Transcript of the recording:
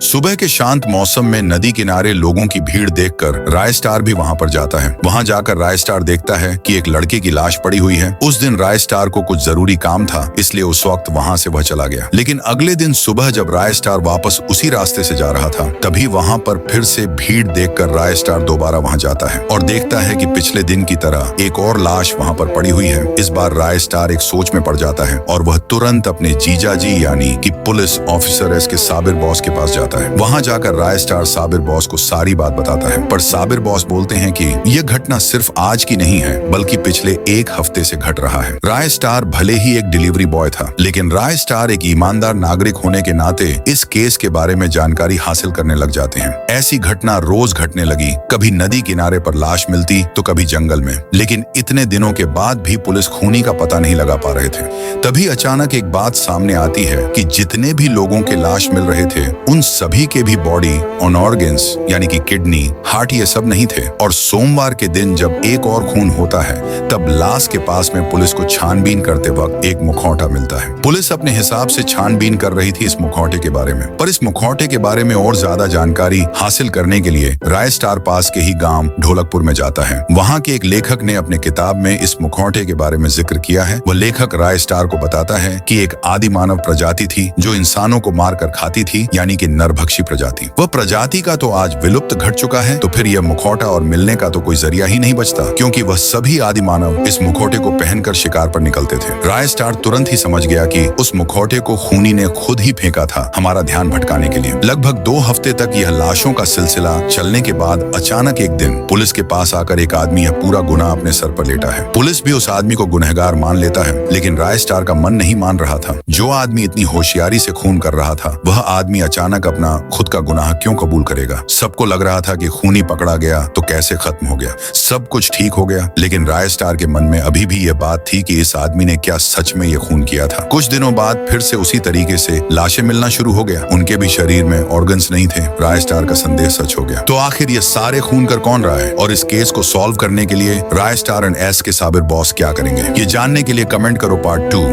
सुबह के शांत मौसम में नदी किनारे लोगों की भीड़ देखकर राय स्टार भी वहां पर जाता है। वहां जाकर राय स्टार देखता है कि एक लड़के की लाश पड़ी हुई है। उस दिन राय स्टार को कुछ जरूरी काम था, इसलिए उस वक्त वहां से वह चला गया। लेकिन अगले दिन सुबह जब राय स्टार वापस उसी रास्ते से जा रहा था, तभी वहां पर फिर से भीड़ देखकर राय स्टार दोबारा वहां जाता है और देखता है कि पिछले दिन की तरह एक और लाश वहां पर पड़ी हुई है। इस बार राय स्टार एक सोच में पड़ जाता है और वह तुरंत अपने जीजा जी यानी कि पुलिस ऑफिसर एस के साबिर बॉस के पास जाता है। वहां जाकर राय स्टार साबिर बॉस को सारी बात बताता है, पर साबिर बॉस बोलते हैं कि यह घटना सिर्फ आज की नहीं है, बल्कि पिछले एक हफ्ते से घट रहा है। राय स्टार भले ही एक डिलीवरी बॉय था, लेकिन राय स्टार एक ईमानदार नागरिक होने के नाते इस केस के बारे में जानकारी हासिल करने लग जाते हैं। ऐसी घटना रोज घटने लगी, कभी नदी किनारे पर लाश मिलती तो कभी जंगल में। लेकिन इतने दिनों के बाद भी पुलिस खूनी का पता नहीं लगा पा रहे थे। तभी अचानक एक बात सामने आती है कि जितने भी लोगों के लाश मिल रहे थे, उन सभी के भी बॉडी ऑन ऑर्गन्स यानी कि किडनी, हार्ट ये सब नहीं थे। और सोमवार के दिन जब एक और खून होता है, तब लाश के पास में पुलिस को छानबीन करते वक्त एक मुखौटा मिलता है। पुलिस अपने हिसाब से छानबीन कर रही थी इस मुखौटे के बारे में, पर इस मुखौटे के बारे में और ज्यादा जानकारी हासिल करने के लिए राय स्टार पास के ही गांव ढोलकपुर में जाता है। वहां के एक लेखक ने अपने किताब में इस मुखौटे के बारे में जिक्र किया है। वह लेखक राय स्टार को बताता है कि एक आदि मानव प्रजाति थी जो इंसानों को मारकर खाती थी, यानी कि नरभक्षी प्रजाति। वह प्रजाति का तो आज विलुप्त घट चुका है, तो फिर यह मुखौटा और मिलने का तो कोई जरिया ही नहीं बचता, क्योंकि वह सभी आदि मानव इस मुखौटे को पहनकर शिकार पर निकलते थे। राय स्टार तुरंत ही समझ गया कि उस मुखौटे को खूनी ने खुद ही फेंका था, हमारा ध्यान भटकाने के लिए। लगभग 2 हफ्ते तक यह लाशों का सिलसिला चलने के बाद अचानक एक दिन पुलिस के पास आकर एक आदमी यह पूरा गुनाह अपने सर पर लेता है। पुलिस भी उस आदमी को गुनहगार मान लेता है, लेकिन राय स्टार का मन नहीं मान रहा था। जो आदमी इतनी होशियारी से खून कर रहा था, वह आदमी अचानक अपना खुद का गुनाह क्यों कबूल करेगा। सबको लग रहा था कि खूनी पकड़ा गया तो कैसे खत्म हो गया, सब कुछ ठीक हो गया। लेकिन राय स्टार के मन में अभी भी यह बात थी कि इस आदमी ने क्या सच में ये खून किया था। कुछ दिनों बाद फिर से उसी तरीके से लाशें मिलना शुरू हो गया। उनके भी शरीर में ऑर्गन्स नहीं थे। राय स्टार का संदेह सच हो गया। तो आखिर ये सारे खून कर कौन रहा है, और इस केस को सॉल्व करने के लिए राय स्टार एंड एस के साबिर बॉस क्या करेंगे, ये जानने के लिए कमेंट करो पार्ट 2।